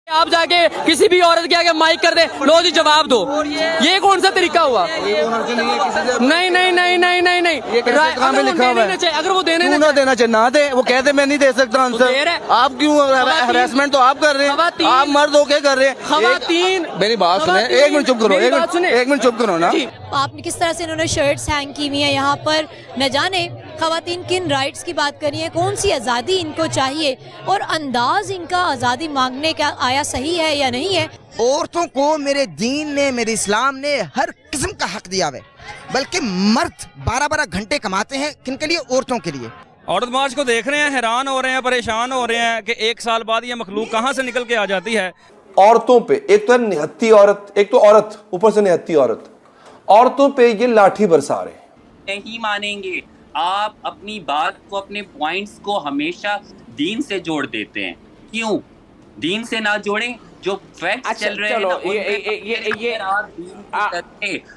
आप जाके किसी भी औरत के आगे माइक कर दे, लो जी जवाब दो, ये कौन सा तरीका हुआ? नहीं नहीं नहीं नहीं नहीं नहीं, कहाँ पे लिखा हुआ है? अगर वो देने क्यों ना देना चाहिए, ना दे, वो कहते मैं नहीं दे सकता आंसर। आप क्यों हरासमेंट तो आप कर रहे हैं, आप मर्द होके कर रहे हैं। खवातीन, मेरी बात सुने, एक मिनट चुप करो, एक मिनट चुप करो ना। आपने किस तरह से इन्होंने शर्ट्स हैंग की हुई है यहाँ पर, न जाने खवातीन किन राइट्स की बात कर रही है, कौन सी आज़ादी इनको चाहिए और अंदाज इनका आज़ादी मांगने का आया सही है या नहीं है। औरतों को मेरे दीन ने, मेरे इस्लाम ने हर किस्म का हक दिया है, बल्कि मर्द 12-12 घंटे कमाते हैं, किनके लिए? औरतों के लिए। औरत मार्च को देख रहे हैं, हैरान हो रहे हैं, परेशान हो रहे हैं कि एक साल बाद ये मखलूक कहाँ से निकल के आ जाती है। औरतों पे एक तो है निहत्ती औरत, एक तो औरत ऊपर से निहत्ती औरत, औरतों पे ये लाठी बरसा रहे। नहीं मानेंगे, आप अपनी बात को, अपने पॉइंट्स को हमेशा दीन से जोड़ देते हैं। क्यों दीन से ना जोड़ें? जो फैक्ट्स चल रहे हैं ना,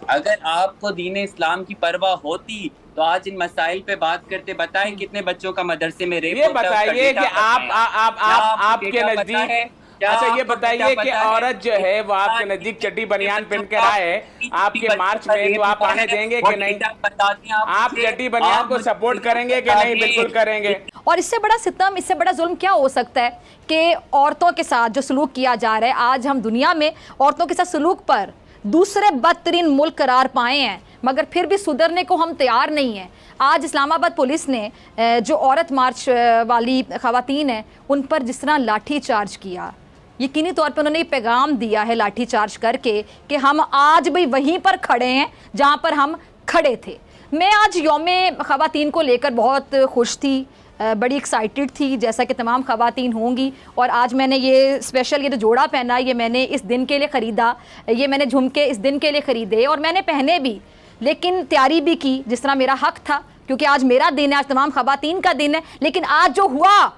अगर आपको दीन इस्लाम की परवाह होती तो आज इन मसाइल पे बात करते। बताएं कितने बच्चों का मदरसे में रेप होता है? ये बताइए कि आपके नजदीक, अच्छा ये बताइए कि औरत जो है वो आपके नजदीक चड्डी बनियान पहन कर आए आपके मार्च में, तो आप आने देंगे कि नहीं? आप चड्डी बनियान को सपोर्ट करेंगे कि नहीं? बिल्कुल करेंगे। और इससे बड़ा सितम, इससे बड़ा जुल्म क्या हो सकता है कि औरतों के साथ जो सलूक किया जा रहा है। आज हम दुनिया में औरतों के साथ सलूक पर दूसरे बदतरीन मुल्क करार पाए हैं, मगर फिर भी सुधरने को हम तैयार नहीं हैं। आज इस्लामाबाद पुलिस ने जो औरत मार्च वाली खवातीन हैं उन पर जिस तरह लाठी चार्ज किया, यकीनी तौर पर उन्होंने पैगाम दिया है लाठी चार्ज करके कि हम आज भी वहीं पर खड़े हैं जहां पर हम खड़े थे। मैं आज यौमे खवातीन को लेकर बहुत खुश थी, बड़ी एक्साइटेड थी, जैसा कि तमाम खवातीन होंगी। और आज मैंने ये स्पेशल ये जो जोड़ा पहना, ये मैंने इस दिन के लिए ख़रीदा, ये मैंने झुमके इस दिन के लिए ख़रीदे और मैंने पहने भी, लेकिन तैयारी भी की जिस तरह मेरा हक था, क्योंकि आज मेरा दिन है, आज तमाम खवातीन का दिन है। लेकिन आज जो हुआ,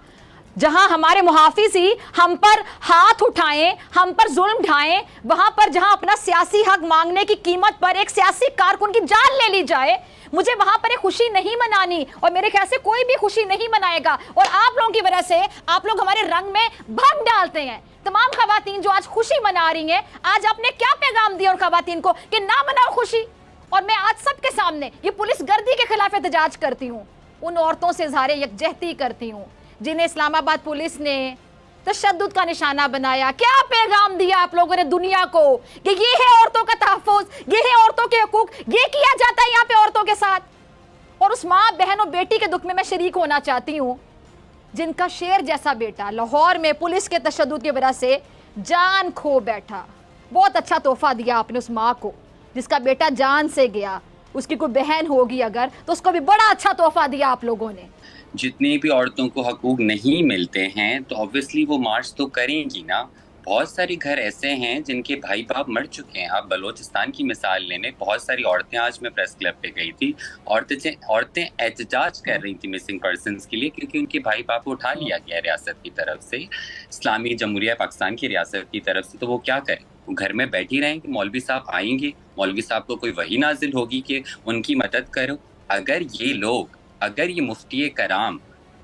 जहां हमारे मुहाफिज ही हम पर हाथ उठाएं, हम पर जुल्म ढाएं, वहां पर जहां अपना सियासी हक मांगने की कीमत पर एक सियासी कारकुन की जान ले ली जाए, मुझे वहां पर एक खुशी नहीं मनानी और मेरे ख्याल से कोई भी खुशी नहीं मनाएगा। और आप लोगों की वजह से आप लोग हमारे रंग में भंग डालते हैं। तमाम खवातीन जो आज खुशी मना रही हैं, आज आपने क्या पैगाम दिया उन खवातीन को कि ना मनाओ खुशी? और मैं आज सबके सामने ये पुलिस गर्दी के खिलाफ एहतजाज करती हूँ, उन औरतों से इज़हार यकजहती करती हूँ जिन्हें इस्लामाबाद पुलिस ने तशद्दुद का निशाना बनाया। क्या पैगाम दिया आप लोगों ने दुनिया को कि ये है औरतों का तहफ़्फ़ुज़, ये है औरतों के हकूक, ये किया जाता है यहाँ पे औरतों के साथ। और उस माँ, बहन और बेटी के दुख में मैं शरीक होना चाहती हूँ जिनका शेर जैसा बेटा लाहौर में पुलिस के तशद्दुद की वजह से जान खो बैठा। बहुत अच्छा तोहफा दिया आपने उस माँ को जिसका बेटा जान से गया। उसकी कोई बहन होगी अगर, तो उसको भी बड़ा अच्छा तोहफा दिया आप लोगों ने। जितनी भी औरतों को हकूक नहीं मिलते हैं तो ऑब्वियसली वो मार्च तो करेंगी ना। बहुत सारे घर ऐसे हैं जिनके भाई बाप मर चुके हैं। आप बलोचिस्तान की मिसाल लेने, बहुत सारी औरतें, आज मैं प्रेस क्लब पे गई थी, औरतें एहतजाज कर रही थी मिसिंग पर्सनस के लिए, क्योंकि उनके भाई बाप को उठा लिया गया रियासत की तरफ से, इस्लामी जमहूरिया पाकिस्तान की रियासत की तरफ से। तो वो क्या करें? वो घर में बैठी रहें कि मौलवी साहब आएंगे, मौलवी साहब को कोई वही नाजिल होगी कि उनकी मदद करो? अगर ये लोग, अगर ये मुफ्ती कराम,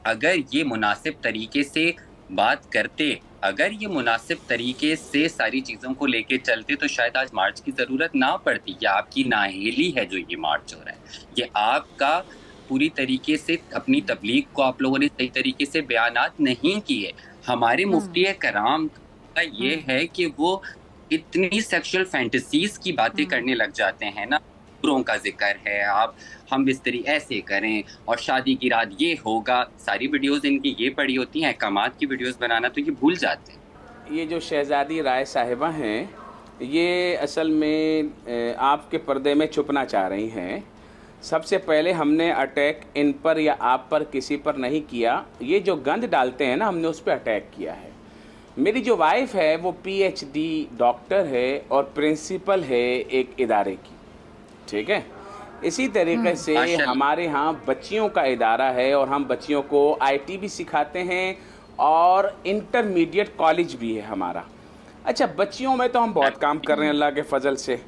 अगर ये मुनासिब तरीके से बात करते, अगर ये मुनासिब तरीके से सारी चीज़ों को लेके चलते, तो शायद आज मार्च की ज़रूरत ना पड़ती। ये आपकी नाअहली है जो ये मार्च हो रहा है। ये आपका पूरी तरीके से अपनी तबलीग को आप लोगों ने सही तरीके से बयानात नहीं किए। हमारे मुफ्ती कराम का ये है कि वो इतनी सेक्सुअल फैंटेसीज की बातें करने लग जाते हैं ना, पूरों का जिक्र है, आप हम बिस्तरी ऐसे करें और शादी की रात ये होगा। सारी वीडियोस इनकी ये पड़ी होती हैं, कमात की वीडियोस बनाना तो ये भूल जाते हैं। ये जो शहजादी राय साहिबा हैं, ये असल में आपके पर्दे में छुपना चाह रही हैं। सबसे पहले हमने अटैक इन पर या आप पर किसी पर नहीं किया। ये जो गंद डालते हैं ना, हमने उस पर अटैक किया है। मेरी जो वाइफ है वो PhD डॉक्टर है और प्रिंसिपल है एक इदारे की, ठीक है। इसी तरीके से हमारे यहाँ बच्चियों का इदारा है और हम बच्चियों को IT भी सिखाते हैं और इंटरमीडिएट कॉलेज भी है हमारा। अच्छा, बच्चियों में तो हम बहुत काम कर रहे हैं अल्लाह के फजल से।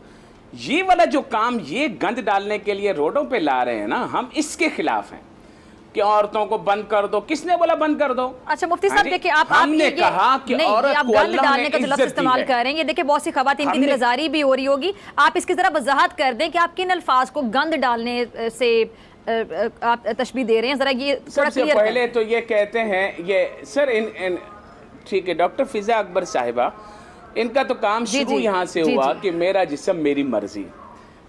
ये वाला जो काम, ये गंद डालने के लिए रोडों पे ला रहे हैं ना, हम इसके खिलाफ हैं। कि औरतों को बंद कर दो। किसने बोला बंद कर दो? अच्छा मुफ्ती साहब देखिए, आप हमने कहा कि औरत आप को गंद अल्लाह डालने ने का जो लफ्ज इज्जत दी इस्तेमाल है। कर रहे हैं, ये देखिए बहुत सी खवातीन की दिलआज़ारी भी हो रही होगी। आप इसकी जरा वजाहत कर दें कि आप किन अल्फाज को गंद डालने से आप तशबीह दे रहे हैं, जरा ये थोड़ा सबसे क्लियर पहले तो ये कहते हैं ये सर इन ठीक है, डॉक्टर फिजा अकबर साहिबा, इनका तो काम शुरू यहाँ से हुआ कि मेरा जिस्म मेरी मर्जी।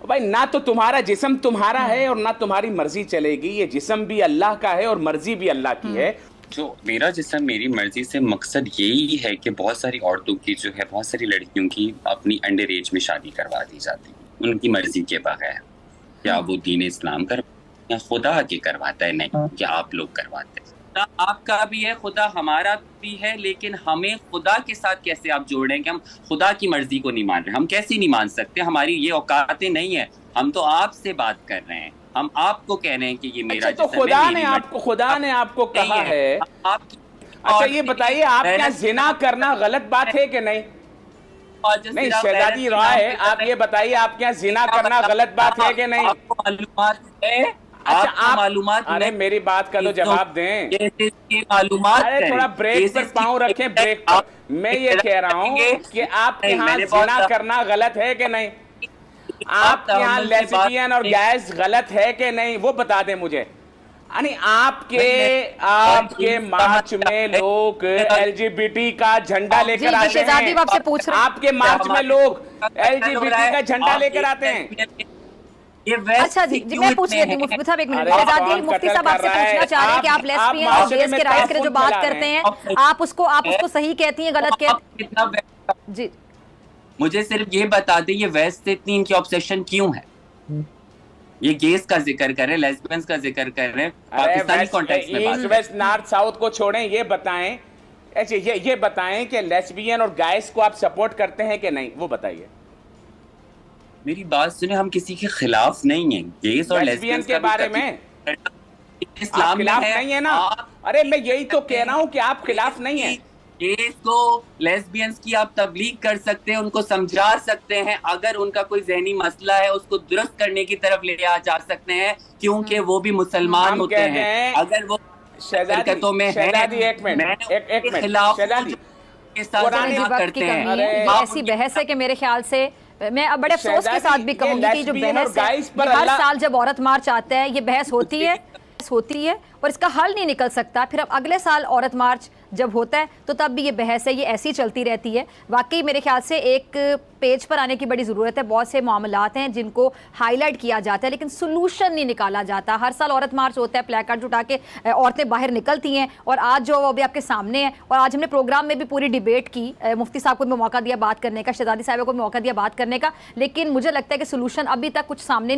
भाई ना तो तुम्हारा जिस्म तुम्हारा है और ना तुम्हारी मर्जी चलेगी, ये जिस्म भी अल्लाह का है और मर्जी भी अल्लाह की है। जो मेरा जिस्म मेरी मर्जी से मकसद यही है कि बहुत सारी औरतों की जो है, बहुत सारी लड़कियों की अपनी अंडर एज में शादी करवा दी जाती है उनकी मर्जी के बगैर। क्या वो दीन इस्लाम या खुदा के करवाता है? नहीं, क्या आप लोग करवाते हैं? खुदा आपका भी है, खुदा हमारा भी है, लेकिन हमें खुदा के साथ कैसे आप जोड़ रहे हैं कि हम खुदा की मर्जी को नहीं मान रहे? हम कैसे नहीं मान सकते? हमारी ये औकातें नहीं है। हम तो आपसे बात कर रहे हैं, हम आपको कह रहे हैं कि ये मेरा तो खुदा ने आपको कहा है। अच्छा ये बताइए, आप क्या जिना करना गलत बात है कि नहीं? नहीं शहजादी राय, आप ये बताइए, आप क्या जिना करना गलत बात है कि नहीं? आपको मालूमात है? अच्छा आप मालूमात? अरे मेरी बात का तो जवाब दें। मालूमात, अरे थोड़ा ब्रेक पर पाँव रखें, ब्रेक पर। मैं ये कह रहा हूँ कि आपके यहाँ जिना करना गलत है कि नहीं? आपके यहाँ लेस्बियन और गैस गलत है कि नहीं, वो बता दें मुझे। यानी आपके मार्च में लोग LGBT का झंडा लेकर आते हैं। आपसे पूछ रहे हैं, आपके मार्च में लोग LGBT का झंडा लेकर आते हैं। अच्छा जी मैं पूछ लेती हूँ मुफ्ती साहब, एक मिनट। शहजादी मुफ्ती साहब आपसे पूछना चाह रहे हैं कि आप लेस्बियन और गेज के राइट्स के लिए जो बात करते हैं, आप उसको सही कहती हैं, गलत कहती जी? मुझे सिर्फ ये बता दें, ये वेस्ट से इतनी इनकी ऑब्सेशन क्यों है? ये गेज का जिक्र कर रहे हैं, लेस्बियंस का जिक्र कर रहे हैं, पाकिस्तानी कॉन्टेक्स्ट में बात। ईस्ट वेस्ट नॉर्थ साउथ को छोड़ें, ये बताएं, ऐसे ये बताएं कि लेस्बियन और गाइस को आप सपोर्ट करते हैं कि नहीं, वो बताइए। मेरी बात सुने, हम किसी के खिलाफ नहीं है। गेस और लेस्बियन के बारे में इस्लाम खिलाफ नहीं है ना? अरे मैं यही तो कह रहा हूँ कि आप खिलाफ नहीं है। गेस को, लेस्बियंस की आप तबलीग कर सकते हैं, उनको समझा सकते हैं, अगर उनका कोई जहनी मसला है उसको दुरुस्त करने की तरफ ले जा सकते हैं, क्योंकि वो भी मुसलमान होते हैं। अगर वो शहजादी में है, एक मिनट करते हैं। ऐसी बहस है कि मेरे ख्याल से मैं अब बड़े अफसोस के साथ भी कहूंगी कि जो बहस है, हर साल जब औरत मार्च आता है ये बहस होती है और इसका हल नहीं निकल सकता। फिर अब अगले साल औरत मार्च जब होता है तो तब भी ये बहस है, ये ऐसी चलती रहती है। वाकई मेरे ख्याल से एक पेज पर आने की बड़ी ज़रूरत है। बहुत से मामलात हैं जिनको हाईलाइट किया जाता है लेकिन सोल्यूशन नहीं निकाला जाता। हर साल औरत मार्च होता है, प्लेकार्ड उठा के औरतें बाहर निकलती हैं, और आज जो अभी आपके सामने है, और आज हमने प्रोग्राम में भी पूरी डिबेट की, मुफ्ती साहब को भी मौका दिया बात करने का, शहजादी साहिबा को भी मौका दिया बात करने का, लेकिन मुझे लगता है कि सोल्यूशन अभी तक कुछ सामने